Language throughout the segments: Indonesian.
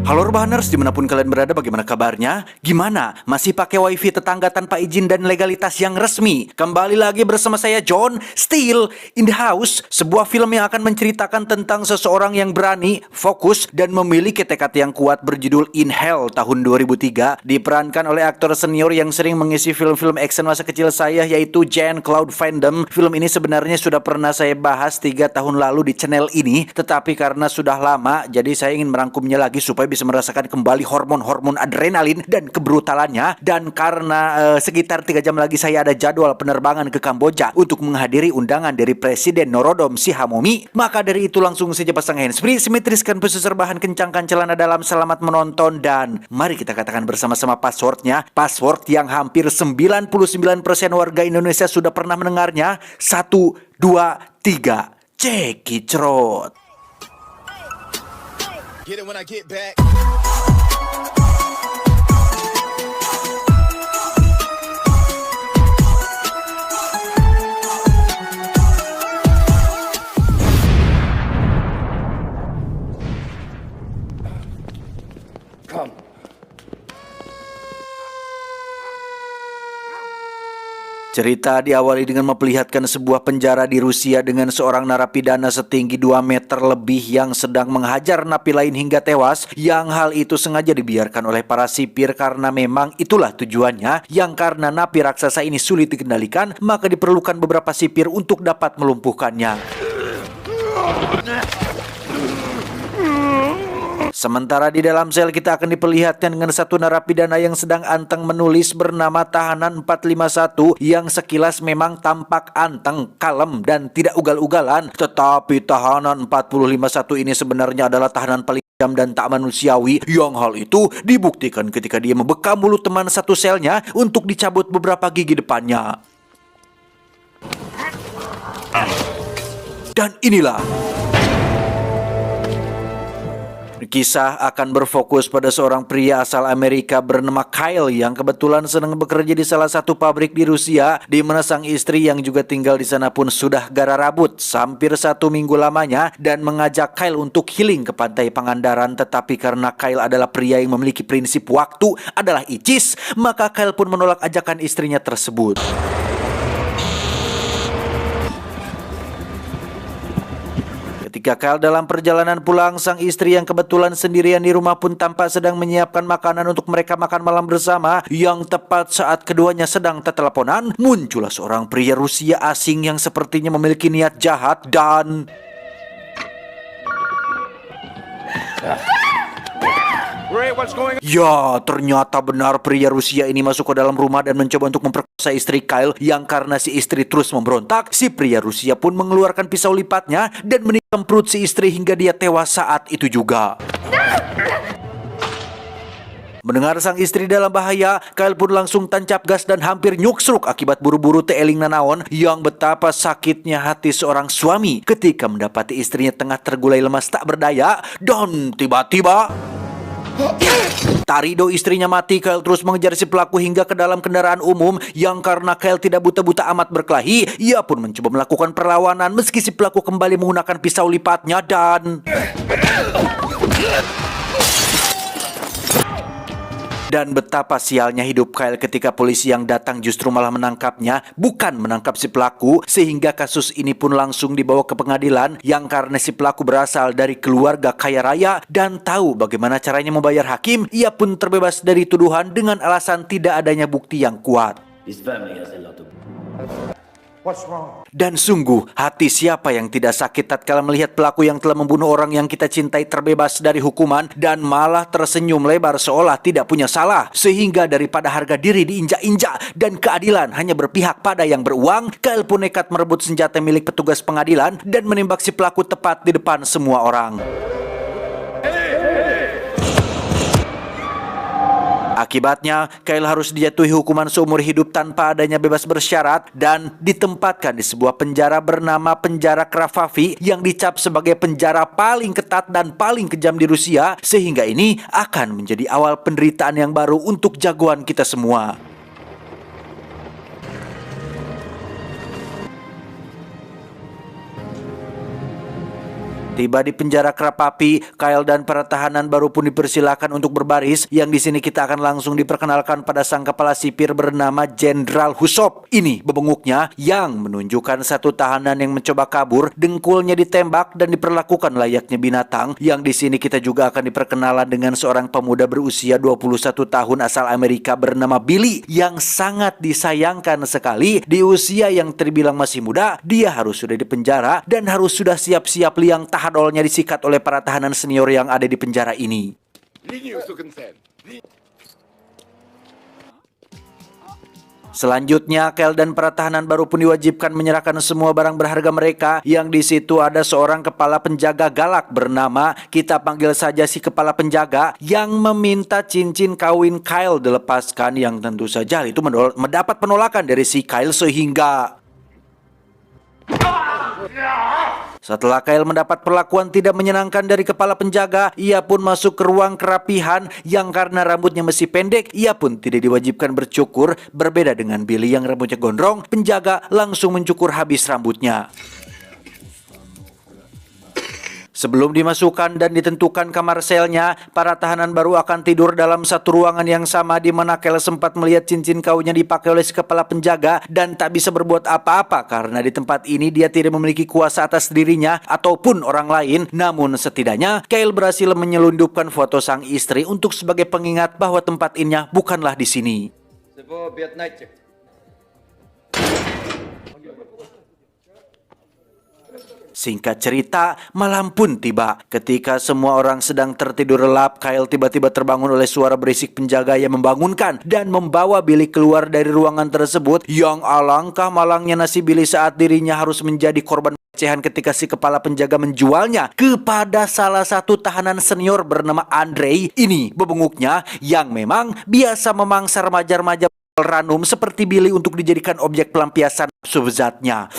Halo Urbaners, dimanapun kalian berada, bagaimana kabarnya? Gimana? Masih pakai wifi tetangga tanpa izin dan legalitas yang resmi? Kembali lagi bersama saya John, Still in the House. Sebuah film yang akan menceritakan tentang seseorang yang berani, fokus, dan memiliki tekad yang kuat berjudul In Hell tahun 2003. Diperankan oleh aktor senior yang sering mengisi film-film action masa kecil saya, yaitu Jean-Claude Van Damme. Film ini sebenarnya sudah pernah saya bahas 3 tahun lalu di channel ini, tetapi karena sudah lama, jadi saya ingin merangkumnya lagi supaya bisa merasakan kembali hormon-hormon adrenalin dan kebrutalannya. Dan karena sekitar 3 jam lagi saya ada jadwal penerbangan ke Kamboja untuk menghadiri undangan dari Presiden Norodom Sihamoni, maka dari itu langsung saja pasang handsfree, simetriskan posisi serbahan, kencangkan celana dalam, selamat menonton, dan mari kita katakan bersama-sama passwordnya. Password yang hampir 99% warga Indonesia sudah pernah mendengarnya. 1, 2, 3, cekicrot. Get it when I get back. Come. Cerita diawali dengan memperlihatkan sebuah penjara di Rusia dengan seorang narapidana setinggi 2 meter lebih yang sedang menghajar napi lain hingga tewas, yang hal itu sengaja dibiarkan oleh para sipir karena memang itulah tujuannya, yang karena napi raksasa ini sulit dikendalikan, maka diperlukan beberapa sipir untuk dapat melumpuhkannya. Sementara di dalam sel kita akan diperlihatkan dengan satu narapidana yang sedang anteng menulis bernama Tahanan 451, yang sekilas memang tampak anteng, kalem, dan tidak ugal-ugalan. Tetapi Tahanan 451 ini sebenarnya adalah tahanan paling kejam dan tak manusiawi, yang hal itu dibuktikan ketika dia membekam mulut teman satu selnya untuk dicabut beberapa gigi depannya. Dan inilah kisah akan berfokus pada seorang pria asal Amerika bernama Kyle yang kebetulan sedang bekerja di salah satu pabrik di Rusia, di mana sang istri yang juga tinggal di sana pun sudah gara rabut hampir 1 minggu lamanya dan mengajak Kyle untuk healing ke pantai Pangandaran. Tetapi karena Kyle adalah pria yang memiliki prinsip waktu adalah icis, maka Kyle pun menolak ajakan istrinya tersebut. Ketika Kyle dalam perjalanan pulang, sang istri yang kebetulan sendirian di rumah pun tampak sedang menyiapkan makanan untuk mereka makan malam bersama. Yang tepat saat keduanya sedang teteleponan, muncullah seorang pria Rusia asing yang sepertinya memiliki niat jahat dan ya, ternyata benar pria Rusia ini masuk ke dalam rumah dan mencoba untuk memperkosa istri Kyle, yang karena si istri terus memberontak, si pria Rusia pun mengeluarkan pisau lipatnya dan menikam perut si istri hingga dia tewas saat itu juga. Mendengar sang istri dalam bahaya, Kyle pun langsung tancap gas dan hampir nyuksruk akibat buru-buru teeling nanaon, yang betapa sakitnya hati seorang suami ketika mendapati istrinya tengah tergulai lemas tak berdaya dan tiba-tiba Tarido istrinya mati. Kyle terus mengejar si pelaku hingga ke dalam kendaraan umum, yang karena Kyle tidak buta-buta amat berkelahi, ia pun mencoba melakukan perlawanan meski si pelaku kembali menggunakan pisau lipatnya dan betapa sialnya hidup Kyle ketika polisi yang datang justru malah menangkapnya, bukan menangkap si pelaku, sehingga kasus ini pun langsung dibawa ke pengadilan, yang karena si pelaku berasal dari keluarga kaya raya dan tahu bagaimana caranya membayar hakim, ia pun terbebas dari tuduhan dengan alasan tidak adanya bukti yang kuat. Dan sungguh, hati siapa yang tidak sakit tatkala melihat pelaku yang telah membunuh orang yang kita cintai terbebas dari hukuman dan malah tersenyum lebar seolah tidak punya salah. Sehingga daripada harga diri diinjak-injak dan keadilan hanya berpihak pada yang beruang, Kyle pun nekat merebut senjata milik petugas pengadilan dan menembak si pelaku tepat di depan semua orang. Akibatnya, Kyle harus dijatuhi hukuman seumur hidup tanpa adanya bebas bersyarat dan ditempatkan di sebuah penjara bernama Penjara Kravavi yang dicap sebagai penjara paling ketat dan paling kejam di Rusia, sehingga ini akan menjadi awal penderitaan yang baru untuk jagoan kita semua. Tiba di penjara Krapapi, Kyle dan para tahanan baru pun dipersilakan untuk berbaris. Yang di sini kita akan langsung diperkenalkan pada sang kepala sipir bernama Jenderal Husop. Ini bebenguknya yang menunjukkan satu tahanan yang mencoba kabur, dengkulnya ditembak dan diperlakukan layaknya binatang. Yang di sini kita juga akan diperkenalan dengan seorang pemuda berusia 21 tahun asal Amerika bernama Billy yang sangat disayangkan sekali. Di usia yang terbilang masih muda, dia harus sudah dipenjara dan harus sudah siap-siap liang tahadolnya disikat oleh para tahanan senior yang ada di penjara ini. Selanjutnya, Kyle dan para tahanan baru pun diwajibkan menyerahkan semua barang berharga mereka. Yang di situ ada seorang kepala penjaga galak bernama, kita panggil saja si kepala penjaga, yang meminta cincin kawin Kyle dilepaskan, yang tentu saja itu mendapat penolakan dari si Kyle sehingga setelah Kyle mendapat perlakuan tidak menyenangkan dari kepala penjaga, ia pun masuk ke ruang kerapihan yang karena rambutnya masih pendek, ia pun tidak diwajibkan bercukur. Berbeda dengan Billy yang rambutnya gondrong, penjaga langsung mencukur habis rambutnya. Sebelum dimasukkan dan ditentukan kamar selnya, para tahanan baru akan tidur dalam satu ruangan yang sama, di mana Kyle sempat melihat cincin kawinnya dipakai oleh si kepala penjaga dan tak bisa berbuat apa-apa karena di tempat ini dia tidak memiliki kuasa atas dirinya ataupun orang lain. Namun setidaknya Kyle berhasil menyelundupkan foto sang istri untuk sebagai pengingat bahwa tempat ini bukanlah di sini. Singkat cerita, malam pun tiba. Ketika semua orang sedang tertidur lelap, Kyle tiba-tiba terbangun oleh suara berisik penjaga yang membangunkan dan membawa Billy keluar dari ruangan tersebut. Yang alangkah malangnya nasib Billy saat dirinya harus menjadi korban pelecehan ketika si kepala penjaga menjualnya kepada salah satu tahanan senior bernama Andre. Ini bebenguknya yang memang biasa memangsa remaja-remaja ranum seperti Billy untuk dijadikan objek pelampiasan nafsu bezatnya.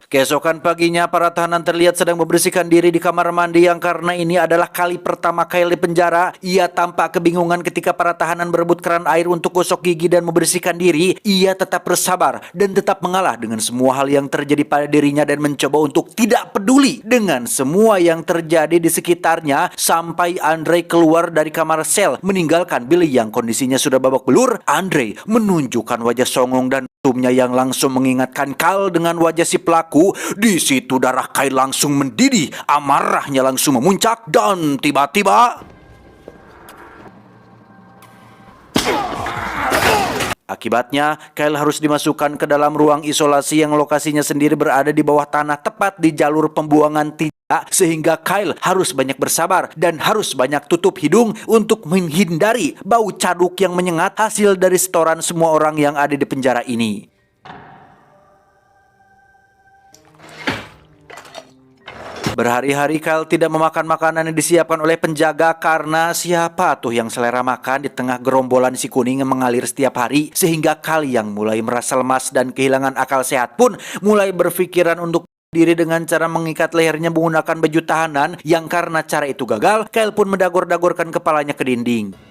Keesokan paginya, para tahanan terlihat sedang membersihkan diri di kamar mandi yang karena ini adalah kali pertama Kyle di penjara. Ia tampak kebingungan ketika para tahanan berebut keran air untuk gosok gigi dan membersihkan diri. Ia tetap bersabar dan tetap mengalah dengan semua hal yang terjadi pada dirinya dan mencoba untuk tidak peduli dengan semua yang terjadi di sekitarnya sampai Andre keluar dari kamar sel meninggalkan Billy yang kondisinya sudah babak belur. Andre menunjukkan wajah songong dan tumnya yang langsung mengingatkan Kyle dengan wajah si pelaku. Di situ darah Kyle langsung mendidih, amarahnya langsung memuncak dan tiba-tiba akibatnya Kyle harus dimasukkan ke dalam ruang isolasi yang lokasinya sendiri berada di bawah tanah tepat di jalur pembuangan tinja, sehingga Kyle harus banyak bersabar dan harus banyak tutup hidung untuk menghindari bau caduk yang menyengat hasil dari setoran semua orang yang ada di penjara ini. Berhari-hari Kyle tidak memakan makanan yang disiapkan oleh penjaga karena siapa tuh yang selera makan di tengah gerombolan si kuning yang mengalir setiap hari, sehingga Kyle yang mulai merasa lemas dan kehilangan akal sehat pun mulai berpikiran untuk diri dengan cara mengikat lehernya menggunakan baju tahanan. Yang karena cara itu gagal, Kyle pun mendagor-dagorkan kepalanya ke dinding.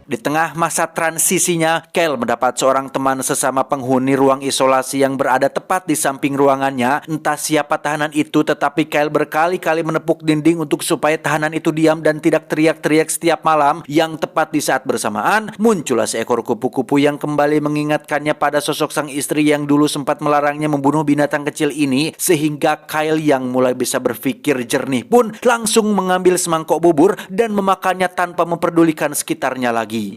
Di tengah masa transisinya, Kyle mendapat seorang teman sesama penghuni ruang isolasi yang berada tepat di samping ruangannya. Entah siapa tahanan itu, tetapi Kyle berkali-kali menepuk dinding untuk supaya tahanan itu diam dan tidak teriak-teriak setiap malam. Yang tepat di saat bersamaan, muncullah seekor kupu-kupu yang kembali mengingatkannya pada sosok sang istri yang dulu sempat melarangnya membunuh binatang kecil ini. Sehingga Kyle yang mulai bisa berpikir jernih pun langsung mengambil semangkok bubur dan memakannya tanpa memperdulikan sekitarnya lagi. 5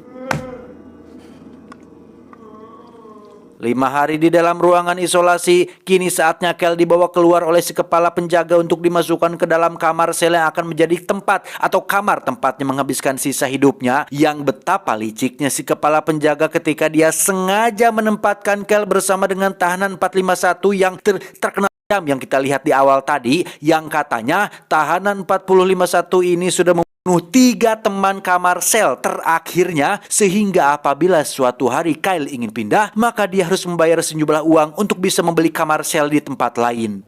hari di dalam ruangan isolasi, kini saatnya Kyle dibawa keluar oleh si kepala penjaga untuk dimasukkan ke dalam kamar sel yang akan menjadi tempat atau kamar tempatnya menghabiskan sisa hidupnya. Yang betapa liciknya si kepala penjaga ketika dia sengaja menempatkan Kyle bersama dengan tahanan 451 yang terkenal yang kita lihat di awal tadi, yang katanya tahanan 451 ini sudah membunuh 3 teman kamar sel terakhirnya, sehingga apabila suatu hari Kyle ingin pindah, maka dia harus membayar sejumlah uang untuk bisa membeli kamar sel di tempat lain.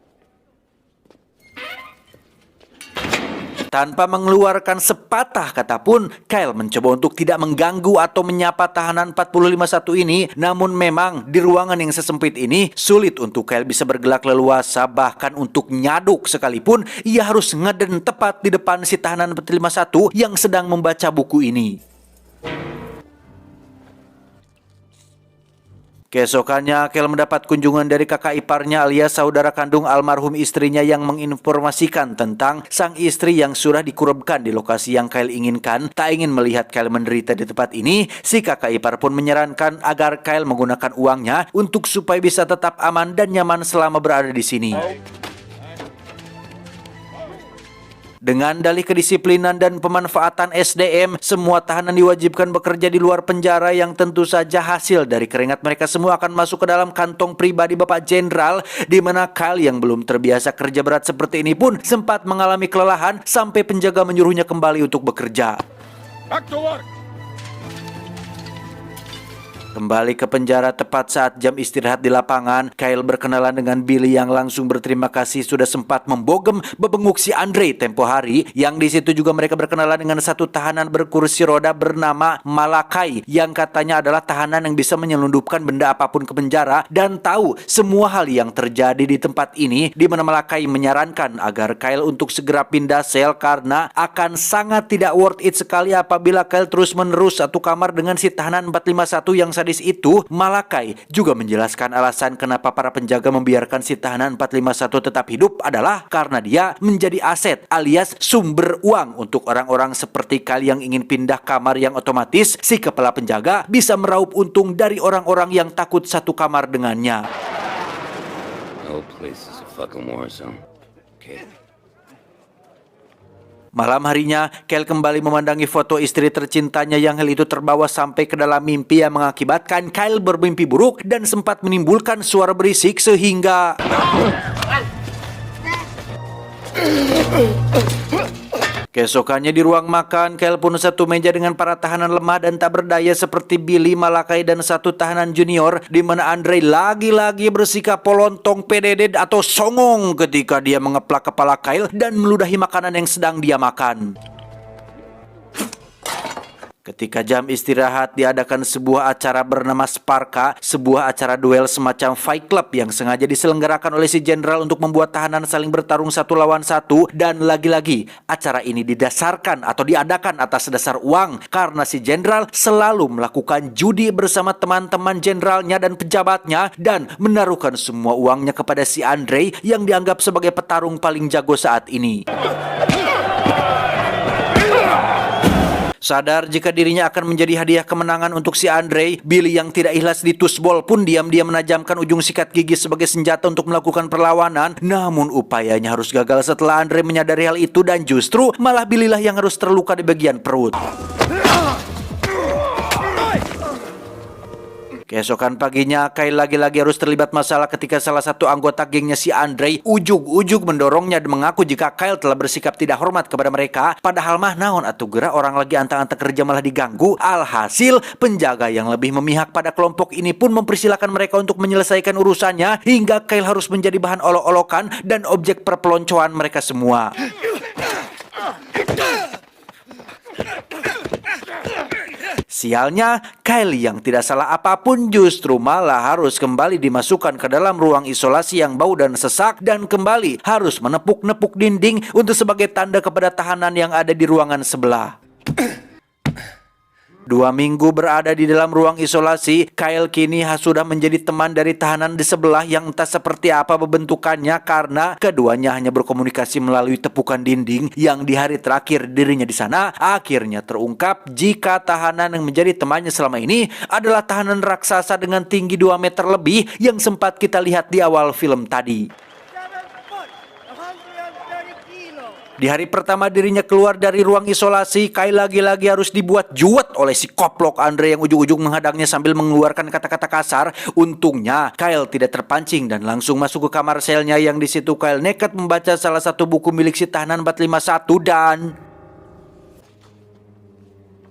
Tanpa mengeluarkan sepatah kata pun, Kyle mencoba untuk tidak mengganggu atau menyapa tahanan 451 ini. Namun memang di ruangan yang sesempit ini sulit untuk Kyle bisa bergelak leluasa, bahkan untuk nyaduk sekalipun ia harus ngeden tepat di depan si tahanan 451 yang sedang membaca buku ini. Keesokannya, Kyle mendapat kunjungan dari kakak iparnya alias saudara kandung almarhum istrinya yang menginformasikan tentang sang istri yang sudah dikurubkan di lokasi yang Kyle inginkan. Tak ingin melihat Kyle menderita di tempat ini, si kakak ipar pun menyarankan agar Kyle menggunakan uangnya untuk supaya bisa tetap aman dan nyaman selama berada di sini. Dengan dalih kedisiplinan dan pemanfaatan SDM, semua tahanan diwajibkan bekerja di luar penjara yang tentu saja hasil dari keringat mereka semua akan masuk ke dalam kantong pribadi Bapak Jenderal, di mana Kyle yang belum terbiasa kerja berat seperti ini pun sempat mengalami kelelahan sampai penjaga menyuruhnya kembali untuk bekerja. Back to work. Kembali ke penjara tepat saat jam istirahat di lapangan, Kyle berkenalan dengan Billy yang langsung berterima kasih sudah sempat membogem bebenguk si Andre tempo hari. Yang di situ juga mereka berkenalan dengan satu tahanan berkursi roda bernama Malakai, yang katanya adalah tahanan yang bisa menyelundupkan benda apapun ke penjara dan tahu semua hal yang terjadi di tempat ini, di mana Malakai menyarankan agar Kyle untuk segera pindah sel karena akan sangat tidak worth it sekali apabila Kyle terus-menerus satu kamar dengan si tahanan 451 yang sadis itu. Malakai juga menjelaskan alasan kenapa para penjaga membiarkan si tahanan 451 tetap hidup adalah karena dia menjadi aset alias sumber uang untuk orang-orang seperti Kyle yang ingin pindah kamar, yang otomatis si kepala penjaga bisa meraup untung dari orang-orang yang takut satu kamar dengannya. No place is a fucking war zone. Okay. Malam harinya, Kyle kembali memandangi foto istri tercintanya yang hal itu terbawa sampai ke dalam mimpi yang mengakibatkan Kyle bermimpi buruk dan sempat menimbulkan suara berisik sehingga keesokannya di ruang makan, Kyle pun satu meja dengan para tahanan lemah dan tak berdaya seperti Billy, Malakai, dan satu tahanan junior, di mana Andre lagi-lagi bersikap polontong PDD atau songong ketika dia mengeplak kepala Kyle dan meludahi makanan yang sedang dia makan. Ketika jam istirahat, diadakan sebuah acara bernama Sparka, sebuah acara duel semacam Fight Club yang sengaja diselenggarakan oleh si jenderal untuk membuat tahanan saling bertarung satu lawan satu. Dan lagi-lagi, acara ini didasarkan atau diadakan atas dasar uang karena si jenderal selalu melakukan judi bersama teman-teman jenderalnya dan pejabatnya dan menaruhkan semua uangnya kepada si Andre yang dianggap sebagai petarung paling jago saat ini. Sadar jika dirinya akan menjadi hadiah kemenangan untuk si Andre, Billy yang tidak ikhlas di tusbol pun diam-diam menajamkan ujung sikat gigi sebagai senjata untuk melakukan perlawanan. Namun upayanya harus gagal setelah Andre menyadari hal itu dan justru malah Billy lah yang harus terluka di bagian perut. Keesokan paginya, Kyle lagi-lagi harus terlibat masalah ketika salah satu anggota gengnya si Andre ujug-ujug mendorongnya dan mengaku jika Kyle telah bersikap tidak hormat kepada mereka. Padahal mah naon atuh geura orang lagi antang-antang kerja malah diganggu. Alhasil, penjaga yang lebih memihak pada kelompok ini pun mempersilahkan mereka untuk menyelesaikan urusannya hingga Kyle harus menjadi bahan olok-olokan dan objek perpeloncoan mereka semua. Sialnya, Kyle yang tidak salah apapun justru malah harus kembali dimasukkan ke dalam ruang isolasi yang bau dan sesak dan kembali harus menepuk-nepuk dinding untuk sebagai tanda kepada tahanan yang ada di ruangan sebelah. 2 minggu berada di dalam ruang isolasi, Kyle kini sudah menjadi teman dari tahanan di sebelah yang entah seperti apa bentukannya karena keduanya hanya berkomunikasi melalui tepukan dinding yang di hari terakhir dirinya di sana akhirnya terungkap jika tahanan yang menjadi temannya selama ini adalah tahanan raksasa dengan tinggi 2 meter lebih yang sempat kita lihat di awal film tadi. Di hari pertama dirinya keluar dari ruang isolasi, Kyle lagi-lagi harus dibuat juet oleh si koplok Andre yang ujung-ujung menghadangnya sambil mengeluarkan kata-kata kasar. Untungnya Kyle tidak terpancing dan langsung masuk ke kamar selnya yang di situ Kyle nekat membaca salah satu buku milik si tahanan 451 dan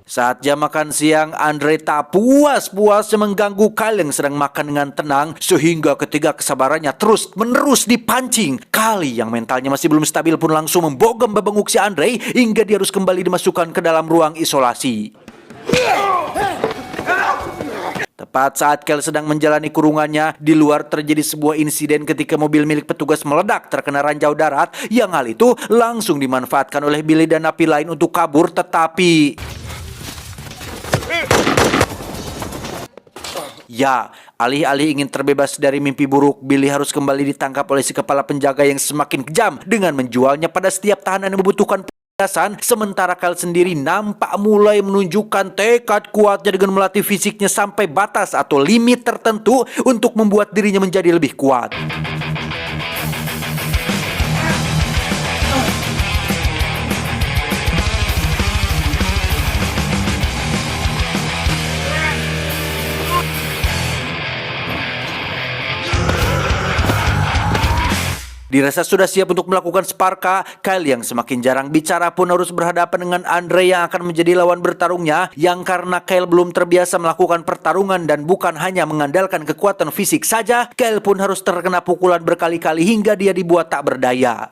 Saat jam makan siang, Andre tak puas-puasnya mengganggu Kyle yang sedang makan dengan tenang, sehingga ketika kesabarannya terus-menerus dipancing, Kyle yang mentalnya masih belum stabil pun langsung membogem babenguk si Andre hingga dia harus kembali dimasukkan ke dalam ruang isolasi. Tepat saat Kyle sedang menjalani kurungannya, di luar terjadi sebuah insiden ketika mobil milik petugas meledak terkena ranjau darat, yang hal itu langsung dimanfaatkan oleh Billy dan napi lain untuk kabur, tetapi ya, alih-alih ingin terbebas dari mimpi buruk, Billy harus kembali ditangkap oleh si kepala penjaga yang semakin kejam dengan menjualnya pada setiap tahanan yang membutuhkan penjelasan. Sementara Kyle sendiri nampak mulai menunjukkan tekad kuatnya dengan melatih fisiknya sampai batas atau limit tertentu untuk membuat dirinya menjadi lebih kuat. Dirasa sudah siap untuk melakukan Sparka, Kyle yang semakin jarang bicara pun harus berhadapan dengan Andre yang akan menjadi lawan bertarungnya, yang karena Kyle belum terbiasa melakukan pertarungan dan bukan hanya mengandalkan kekuatan fisik saja, Kyle pun harus terkena pukulan berkali-kali hingga dia dibuat tak berdaya.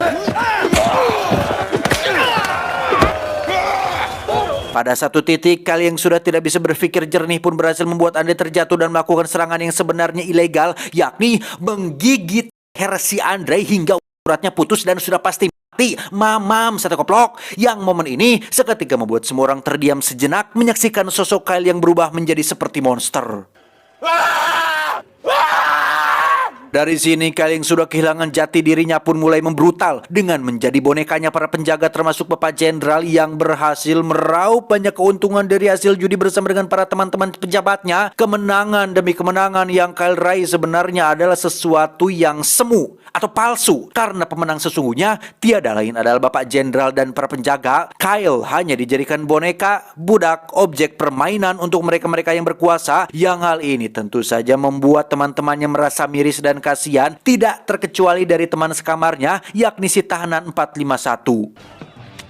Pada satu titik, Kyle yang sudah tidak bisa berpikir jernih pun berhasil membuat Andre terjatuh dan melakukan serangan yang sebenarnya ilegal, yakni menggigit leher si Andre hingga uratnya putus dan sudah pasti mati. Mamam sate koplok. Yang momen ini seketika membuat semua orang terdiam sejenak menyaksikan sosok Kyle yang berubah menjadi seperti monster. Dari sini Kyle yang sudah kehilangan jati dirinya pun mulai membrutal dengan menjadi bonekanya para penjaga, termasuk Bapak Jenderal yang berhasil meraup banyak keuntungan dari hasil judi bersama dengan para teman-teman pejabatnya. Kemenangan demi kemenangan yang Kyle raih sebenarnya adalah sesuatu yang semu atau palsu, karena pemenang sesungguhnya tiada lain adalah Bapak Jenderal dan para penjaga. Kyle hanya dijadikan boneka, budak, objek permainan untuk mereka-mereka yang berkuasa, yang hal ini tentu saja membuat teman-temannya merasa miris dan kasihan, tidak terkecuali dari teman sekamarnya, yakni si tahanan 451.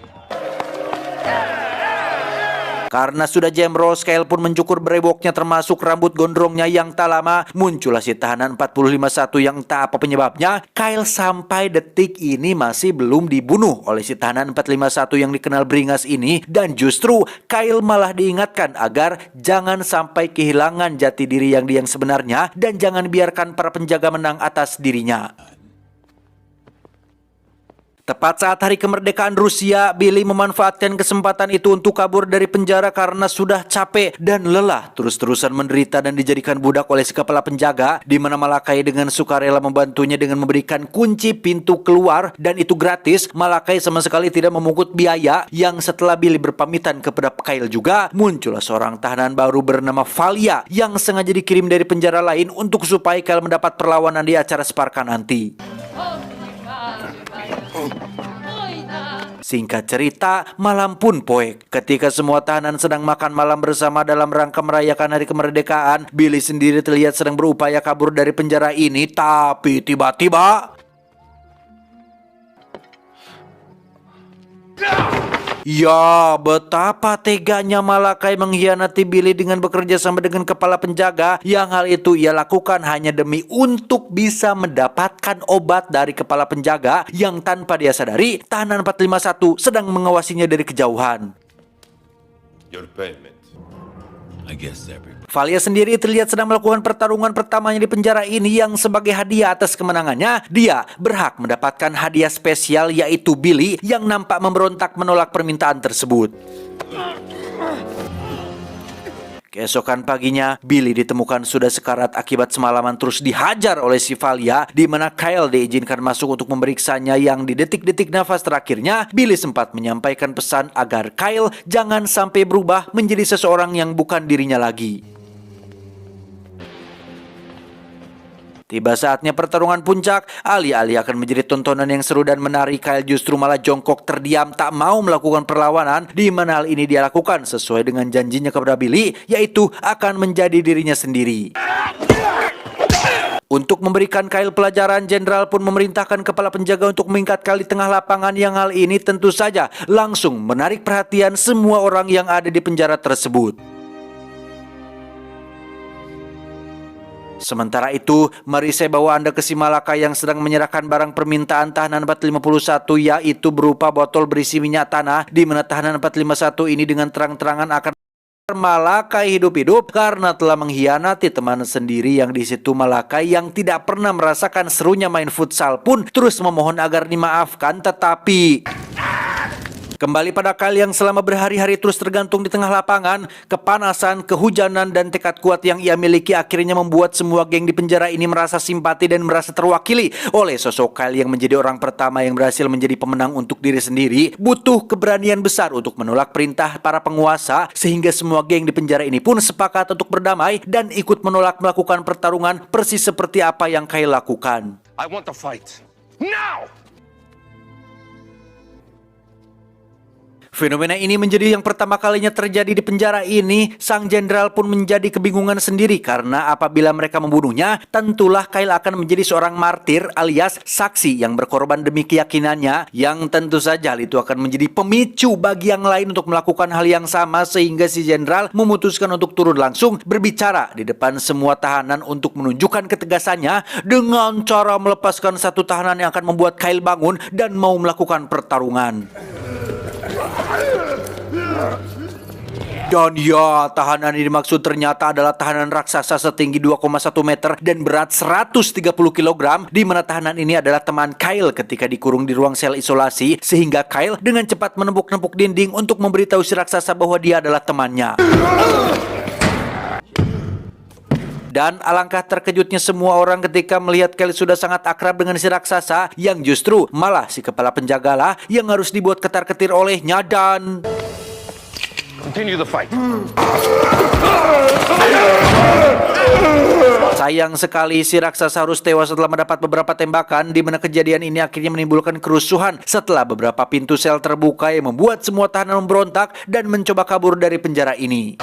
Karena sudah jemros, Kyle pun mencukur brewoknya termasuk rambut gondrongnya yang tak lama. Muncullah si tahanan 451 yang tak apa penyebabnya. Kyle sampai detik ini masih belum dibunuh oleh si tahanan 451 yang dikenal beringas ini. Dan justru Kyle malah diingatkan agar jangan sampai kehilangan jati diri yang sebenarnya dan jangan biarkan para penjaga menang atas dirinya. Tepat saat hari kemerdekaan Rusia, Billy memanfaatkan kesempatan itu untuk kabur dari penjara karena sudah capek dan lelah terus-terusan menderita dan dijadikan budak oleh si kepala penjaga, di mana Malakai dengan sukarela membantunya dengan memberikan kunci pintu keluar, dan itu gratis. Malakai sama sekali tidak memungut biaya. Yang setelah Billy berpamitan kepada Kyle juga, muncullah seorang tahanan baru bernama Valia yang sengaja dikirim dari penjara lain untuk supaya Kyle mendapat perlawanan di acara Sparka nanti. Singkat cerita, malam pun poek. Ketika semua tahanan sedang makan malam bersama dalam rangka merayakan hari kemerdekaan, Billy sendiri terlihat sedang berupaya kabur dari penjara ini, tapi tiba-tiba ya, betapa teganya Malakai mengkhianati Billy dengan bekerja sama dengan kepala penjaga, yang hal itu ia lakukan hanya demi untuk bisa mendapatkan obat dari kepala penjaga yang tanpa dia sadari tahanan 451 sedang mengawasinya dari kejauhan. Your payment. I guess every Valia sendiri terlihat sedang melakukan pertarungan pertamanya di penjara ini, yang sebagai hadiah atas kemenangannya, dia berhak mendapatkan hadiah spesial, yaitu Billy yang nampak memberontak menolak permintaan tersebut. Keesokan paginya, Billy ditemukan sudah sekarat akibat semalaman terus dihajar oleh si Valia, di mana Kyle diizinkan masuk untuk memeriksanya, yang di detik-detik nafas terakhirnya, Billy sempat menyampaikan pesan agar Kyle jangan sampai berubah menjadi seseorang yang bukan dirinya lagi. Tiba saatnya pertarungan puncak, alih-alih akan menjadi tontonan yang seru dan menarik, Kyle justru malah jongkok terdiam tak mau melakukan perlawanan, di mana hal ini dia lakukan sesuai dengan janjinya kepada Billy, yaitu akan menjadi dirinya sendiri. Untuk memberikan Kyle pelajaran, Jenderal pun memerintahkan kepala penjaga untuk mengikat Kyle di tengah lapangan yang hal ini tentu saja langsung menarik perhatian semua orang yang ada di penjara tersebut. Sementara itu, mari saya bawa Anda ke si Malaka yang sedang menyerahkan barang permintaan tahanan 451, yaitu berupa botol berisi minyak tanah, di mana tahanan 451 ini dengan terang-terangan akan Malakai hidup-hidup karena telah mengkhianati teman sendiri yang di situ. Malakai yang tidak pernah merasakan serunya main futsal pun terus memohon agar dimaafkan, tetapi kembali pada Kyle yang selama berhari-hari terus tergantung di tengah lapangan. Kepanasan, kehujanan, dan tekad kuat yang ia miliki akhirnya membuat semua geng di penjara ini merasa simpati dan merasa terwakili oleh sosok Kyle yang menjadi orang pertama yang berhasil menjadi pemenang untuk diri sendiri. Butuh keberanian besar untuk menolak perintah para penguasa, sehingga semua geng di penjara ini pun sepakat untuk berdamai dan ikut menolak melakukan pertarungan persis seperti apa yang Kyle lakukan. I want to fight. Now! Fenomena ini menjadi yang pertama kalinya terjadi di penjara ini. Sang jenderal pun menjadi kebingungan sendiri karena apabila mereka membunuhnya, tentulah Kyle akan menjadi seorang martir alias saksi yang berkorban demi keyakinannya, yang tentu saja hal itu akan menjadi pemicu bagi yang lain untuk melakukan hal yang sama, sehingga si jenderal memutuskan untuk turun langsung berbicara di depan semua tahanan untuk menunjukkan ketegasannya dengan cara melepaskan satu tahanan yang akan membuat Kyle bangun dan mau melakukan pertarungan. Dan ya, tahanan ini dimaksud ternyata adalah tahanan raksasa setinggi 2,1 meter dan berat 130 kg, di mana tahanan ini adalah teman Kyle ketika dikurung di ruang sel isolasi, sehingga Kyle dengan cepat menepuk-nepuk dinding untuk memberitahu si raksasa bahwa dia adalah temannya. Dan alangkah terkejutnya semua orang ketika melihat Kyle sudah sangat akrab dengan si raksasa, yang justru malah si kepala penjagalah yang harus dibuat ketar-ketir olehnya. Dan Continue the fight. sayang sekali si raksasa harus tewas setelah mendapat beberapa tembakan, di mana kejadian ini akhirnya menimbulkan kerusuhan setelah beberapa pintu sel terbuka yang membuat semua tahanan memberontak dan mencoba kabur dari penjara ini.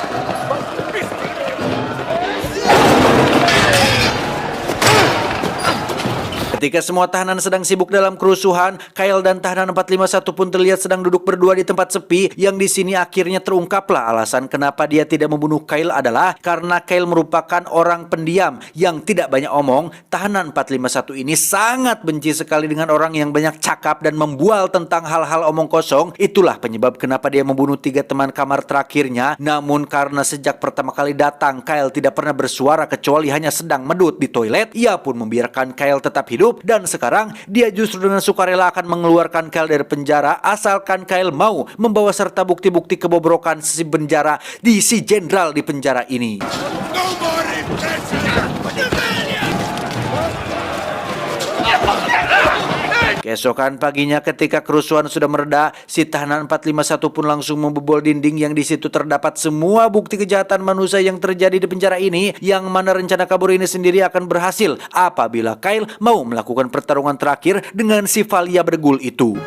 Ketika semua tahanan sedang sibuk dalam kerusuhan, Kyle dan tahanan 451 pun terlihat sedang duduk berdua di tempat sepi, yang di sini akhirnya terungkaplah alasan kenapa dia tidak membunuh Kyle adalah karena Kyle merupakan orang pendiam yang tidak banyak omong. Tahanan 451 ini sangat benci sekali dengan orang yang banyak cakap dan membual tentang hal-hal omong kosong. Itulah penyebab kenapa dia membunuh 3 teman kamar terakhirnya. Namun karena sejak pertama kali datang Kyle tidak pernah bersuara kecuali hanya sedang medut di toilet, ia pun membiarkan Kyle tetap hidup. Dan sekarang dia justru dengan sukarela akan mengeluarkan Kyle dari penjara asalkan Kyle mau membawa serta bukti-bukti kebobrokan si penjara di si jenderal di penjara ini. Keesokan paginya ketika kerusuhan sudah mereda, si tahanan 451 pun langsung membobol dinding yang di situ terdapat semua bukti kejahatan manusia yang terjadi di penjara ini, yang mana rencana kabur ini sendiri akan berhasil apabila Kyle mau melakukan pertarungan terakhir dengan si Valia Bergul itu.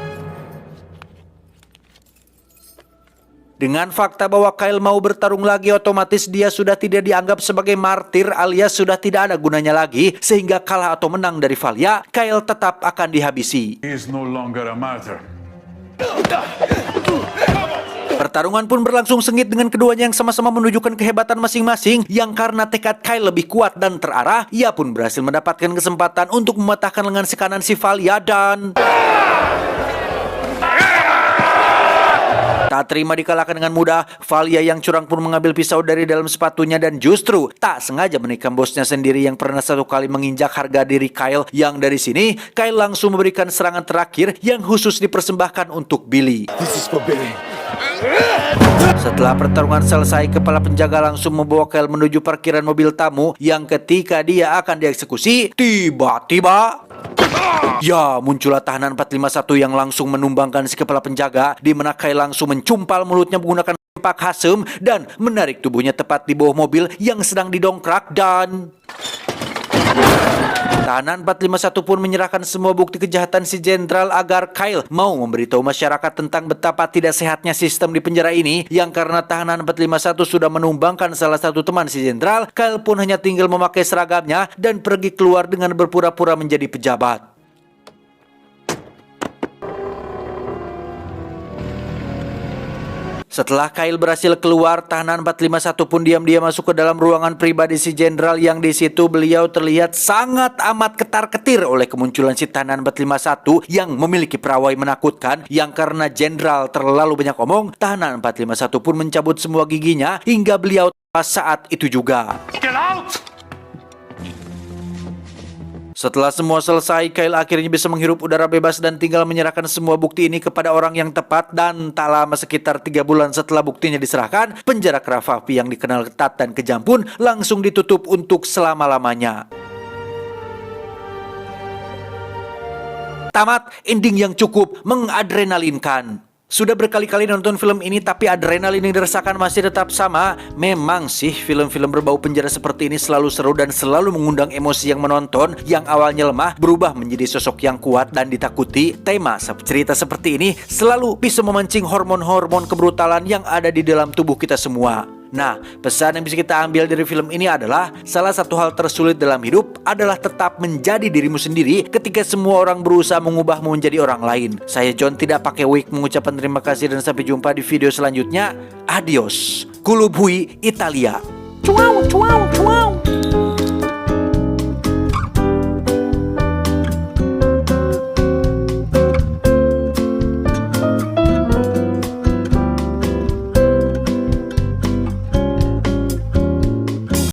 Dengan fakta bahwa Kyle mau bertarung lagi, otomatis dia sudah tidak dianggap sebagai martir alias sudah tidak ada gunanya lagi, sehingga kalah atau menang dari Valia, Kyle tetap akan dihabisi. He is no longer a martyr. Pertarungan pun berlangsung sengit dengan keduanya yang sama-sama menunjukkan kehebatan masing-masing, yang karena tekad Kyle lebih kuat dan terarah, ia pun berhasil mendapatkan kesempatan untuk mematahkan lengan si kanan si Valia. Dan tak terima dikalahkan dengan mudah, Valia yang curang pun mengambil pisau dari dalam sepatunya dan justru tak sengaja menikam bosnya sendiri yang pernah satu kali menginjak harga diri Kyle. Yang dari sini, Kyle langsung memberikan serangan terakhir yang khusus dipersembahkan untuk Billy. This is for Billy. Setelah pertarungan selesai, kepala penjaga langsung membawa Kyle menuju parkiran mobil tamu, yang ketika dia akan dieksekusi, tiba-tiba ya, muncullah tahanan 451 yang langsung menumbangkan si kepala penjaga, di mana Kyle langsung mencumpal mulutnya menggunakan pak hasem dan menarik tubuhnya tepat di bawah mobil yang sedang didongkrak. Dan Tahanan 451 pun menyerahkan semua bukti kejahatan si Jenderal agar Kyle mau memberitahu masyarakat tentang betapa tidak sehatnya sistem di penjara ini, yang karena tahanan 451 sudah menumbangkan salah satu teman si Jenderal, Kyle pun hanya tinggal memakai seragamnya dan pergi keluar dengan berpura-pura menjadi pejabat. Setelah Kyle berhasil keluar, tahanan 451 pun diam-diam masuk ke dalam ruangan pribadi si Jenderal, yang di situ beliau terlihat sangat amat ketar-ketir oleh kemunculan si tahanan 451 yang memiliki perawai menakutkan, yang karena Jenderal terlalu banyak omong, tahanan 451 pun mencabut semua giginya hingga beliau tewas saat itu juga. Get out! Setelah semua selesai, Kyle akhirnya bisa menghirup udara bebas dan tinggal menyerahkan semua bukti ini kepada orang yang tepat. Dan tak lama, sekitar 3 bulan setelah buktinya diserahkan, penjara Cravapi yang dikenal ketat dan kejam pun langsung ditutup untuk selama-lamanya. Tamat ending yang cukup mengadrenalinkan. Sudah berkali-kali nonton film ini tapi adrenalin yang dirasakan masih tetap sama. Memang sih film-film berbau penjara seperti ini selalu seru dan selalu mengundang emosi yang menonton, yang awalnya lemah berubah menjadi sosok yang kuat dan ditakuti. Tema cerita seperti ini selalu bisa memancing hormon-hormon kebrutalan yang ada di dalam tubuh kita semua. Nah, pesan yang bisa kita ambil dari film ini adalah salah satu hal tersulit dalam hidup adalah tetap menjadi dirimu sendiri ketika semua orang berusaha mengubahmu menjadi orang lain. Saya John tidak pakai wig mengucapkan terima kasih dan sampai jumpa di video selanjutnya. Adios. Kulub Hui Italia. Cuau, cuau, cuau.